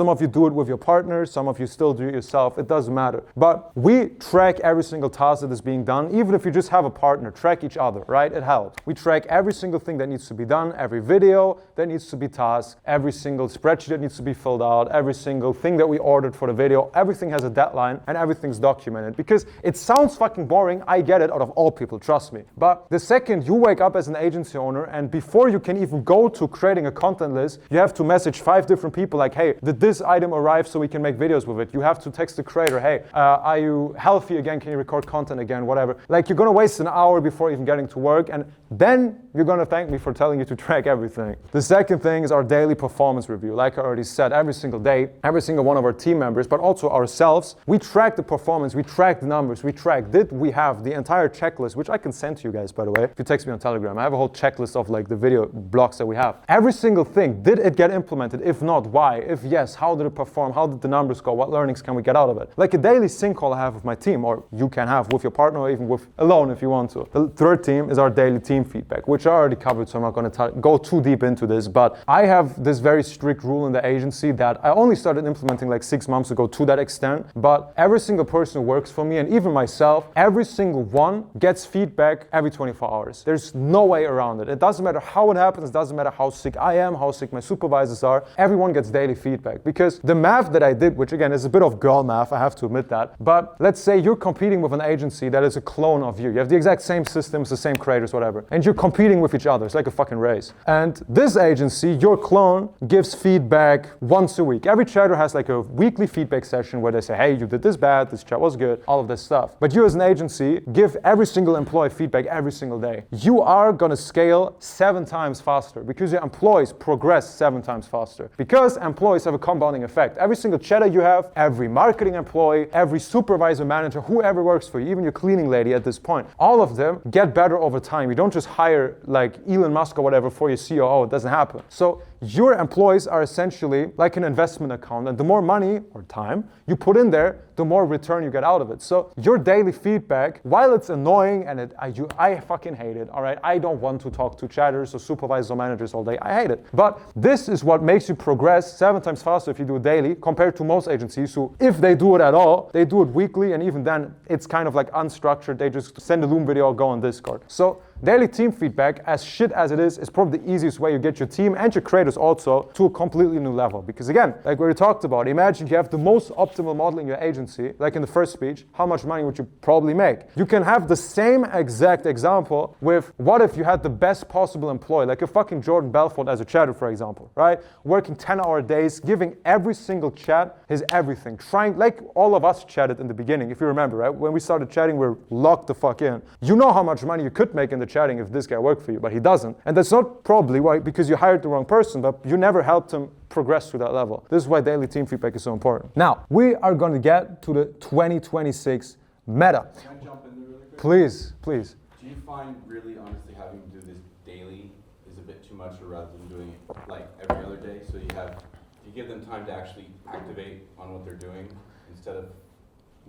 Some of you do it with your partner, some of you still do it yourself, it doesn't matter. But we track every single task that is being done, even if you just have a partner, track each other, right? It helps. We track every single thing that needs to be done, every video that needs to be tasked, every single spreadsheet that needs to be filled out, every single thing that we ordered for the video, everything has a deadline and everything's documented. Because it sounds fucking boring, I get it, out of all people, trust me. But the second you wake up as an agency owner and before you can even go to creating a content list, you have to message 5 different people like, hey, did this item arrive so we can make videos with it? You have to text the creator, hey, are you healthy again? Can you record content again? Whatever. Like, you're gonna waste an hour before even getting to work, and then you're gonna thank me for telling you to track everything. The second thing is our daily performance review. Like I already said, every single day, every single one of our team members, but also ourselves, we track the performance, we track the numbers, we track, did we have the entire checklist, which I can send to you guys, by the way, if you text me on Telegram. I have a whole checklist of like the video blocks that we have. Every single thing, did it get implemented? If not, why? If yes, how did it perform? How did the numbers go? What learnings can we get out of it? Like a daily sync call I have with my team, or you can have with your partner, or even with alone if you want to. The third team is our daily team feedback, which I already covered, so I'm not going to go too deep into this, but I have this very strict rule in the agency that I only started implementing like 6 months ago to that extent, but every single person who works for me, and even myself, every single one gets feedback every 24 hours. There's no way around it. It doesn't matter how it happens, it doesn't matter how sick I am, how sick my supervisors are, everyone gets daily feedback. Because the math that I did, which again is a bit of girl math, I have to admit that, but let's say you're competing with an agency that is a clone of you. You have the exact same systems, the same creators, whatever, and you're competing with each other. It's like a fucking race. And this agency, your clone, gives feedback once a week. Every chatter has like a weekly feedback session where they say, hey, you did this bad, this chat was good, all of this stuff. But you as an agency give every single employee feedback every single day. You are gonna scale 7 times faster because your employees progress 7 times faster. Because employees have a compounding effect. Every single chatter you have, every marketing employee, every supervisor, manager, whoever works for you, even your cleaning lady at this point, all of them get better over time. You don't just hire like Elon Musk or whatever for your COO, it doesn't happen. So your employees are essentially like an investment account, and the more money or time you put in there, the more return you get out of it. So your daily feedback, while it's annoying and I fucking hate it, all right? I don't want to talk to chatters or supervisors or managers all day. I hate it. But this is what makes you progress 7 times faster if you do it daily compared to most agencies who, if they do it at all, they do it weekly, and even then it's kind of like unstructured. They just send a Loom video or go on Discord. So daily team feedback, as shit as it is probably the easiest way you get your team and your creators also to a completely new level. Because again, like we talked about, imagine you have the most optimal model in your agency, like in the first speech, how much money would you probably make? You can have the same exact example with what if you had the best possible employee, like a fucking Jordan Belfort as a chatter, for example, right? Working 10-hour days, giving every single chat his everything, trying, like all of us chatted in the beginning, if you remember, right? When we started chatting, we were locked the fuck in. You know how much money you could make in the chatting if this guy worked for you, but he doesn't. And that's not probably why, because you hired the wrong person, but you never helped him progress to that level. This is why daily team feedback is so important. Now, we are going to get to the 2026 meta. Can I jump in there really quick? Please, please. Do you find really honestly having to do this daily is a bit too much, or rather than doing it like every other day? So you give them time to actually activate on what they're doing instead of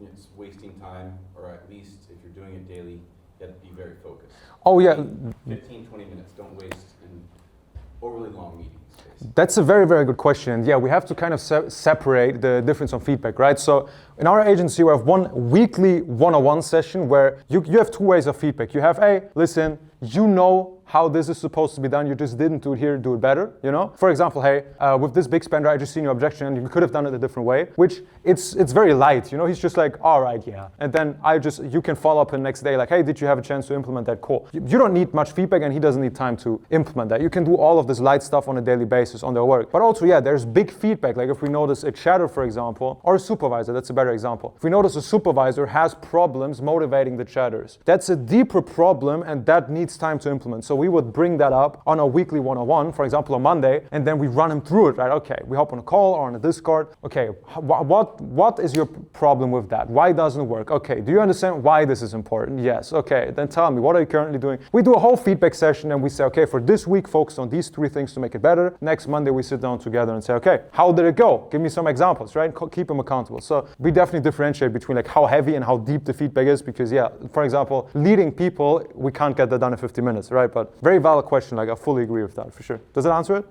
it's wasting time, or at least if you're doing it daily, you have to be very focused. Oh yeah. 15, 20 minutes, don't waste in overly long meetings. Basically. That's a very, very good question. And yeah, we have to kind of separate the difference on feedback, right? So in our agency, we have one weekly one-on-one session where you have 2 ways of feedback. You have, hey, listen, you know how this is supposed to be done, you just didn't do it here, do it better, you know? For example, hey, with this big spender, I just seen your objection and you could have done it a different way, which it's very light, you know? He's just like, all right, yeah. And then you can follow up the next day like, hey, did you have a chance to implement that call? You don't need much feedback and he doesn't need time to implement that. You can do all of this light stuff on a daily basis on their work. But also, yeah, there's big feedback. Like if we notice a chatter, for example, or a supervisor, that's a better example. If we notice a supervisor has problems motivating the chatters, that's a deeper problem and that needs time to implement. So we would bring that up on a weekly one-on-one, for example, on Monday, and then we run him through it, right? Okay, we hop on a call or on a Discord. Okay, what is your problem with that? Why doesn't it work? Okay, do you understand why this is important? Yes. Okay, then tell me, what are you currently doing? We do a whole feedback session and we say, okay, for this week, focus on these 3 things to make it better. Next Monday, we sit down together and say, okay, how did it go? Give me some examples, right? Keep them accountable. So we definitely differentiate between like how heavy and how deep the feedback is, because yeah, for example, leading people, we can't get that done in 50 minutes, right? But very valid question. Like I fully agree with that for sure. Does that answer it?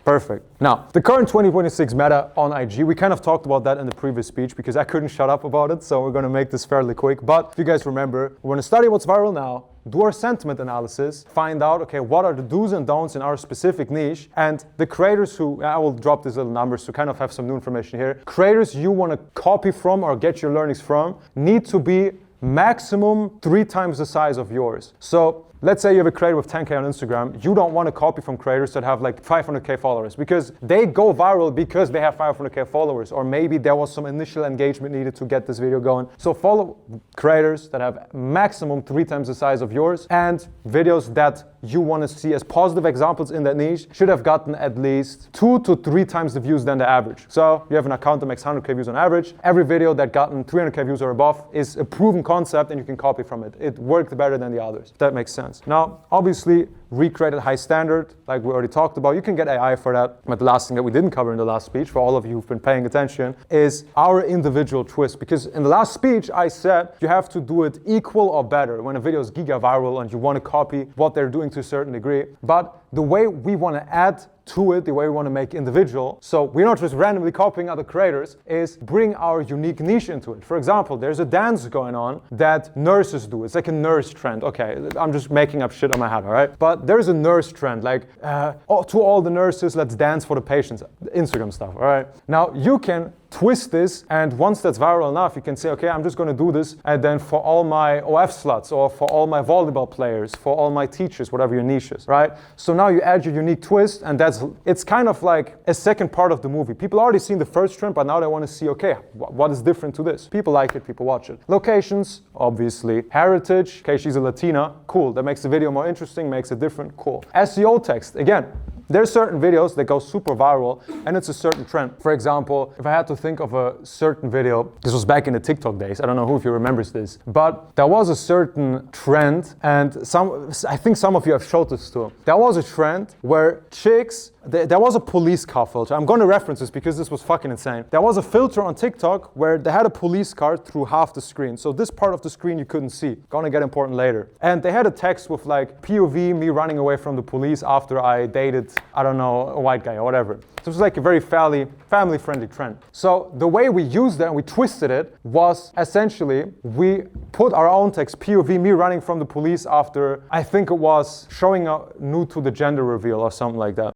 Perfect. Now, the current 2026 meta on IG, we kind of talked about that in the previous speech because I couldn't shut up about it, so we're going to make this fairly quick. But if you guys remember, we're going to study what's viral now, do our sentiment analysis, find out, okay, what are the do's and don'ts in our specific niche, and the creators who, I will drop these little numbers to kind of have some new information here, creators you want to copy from or get your learnings from need to be maximum 3 times the size of yours. So let's say you have a creator with 10K on Instagram, you don't want to copy from creators that have like 500K followers because they go viral because they have 500K followers, or maybe there was some initial engagement needed to get this video going. So follow creators that have maximum 3 times the size of yours, and videos that you want to see as positive examples in that niche should have gotten at least 2 to 3 times the views than the average. So you have an account that makes 100K views on average. Every video that gotten 300K views or above is a proven concept and you can copy from it. It worked better than the others. If that makes sense. Now, obviously, recreate at high standard, like we already talked about. You can get AI for that. But the last thing that we didn't cover in the last speech, for all of you who've been paying attention, is our individual twist. Because in the last speech, I said you have to do it equal or better when a video is giga viral and you want to copy what they're doing to a certain degree. But the way we want to add to it, the way we want to make individual, so we're not just randomly copying other creators, is bring our unique niche into it. For example, there's a dance going on that nurses do. It's like a nurse trend. Okay, I'm just making up shit on my head, all right? But there's a nurse trend, like to all the nurses, let's dance for the patients. Instagram stuff, all right? Now, you can twist this, and once that's viral enough, you can say, okay, I'm just going to do this, and then for all my OF sluts, or for all my volleyball players, for all my teachers, whatever your niche is, right? So now you add your unique twist, and it's kind of like a second part of the movie. People already seen the first trend, but now they want to see, okay, what is different to this? People like it, people watch it. Locations, obviously. Heritage, okay, she's a Latina, cool. That makes the video more interesting, makes it different, cool. SEO text, again, there's certain videos that go super viral and it's a certain trend. For example, if I had to think of a certain video, this was back in the TikTok days, I don't know who of you remembers this, but there was a certain trend, and I think some of you have showed this too. There was a trend where chicks, there was a police car filter. I'm going to reference this because this was fucking insane. There was a filter on TikTok where they had a police car through half the screen. So this part of the screen you couldn't see. Gonna get important later. And they had a text with like POV, me running away from the police after I dated, I don't know, a white guy or whatever. So it was like a very family-friendly trend. So the way we used it and we twisted it was essentially we put our own text, POV, me running from the police after, I think it was showing up new to the gender reveal or something like that.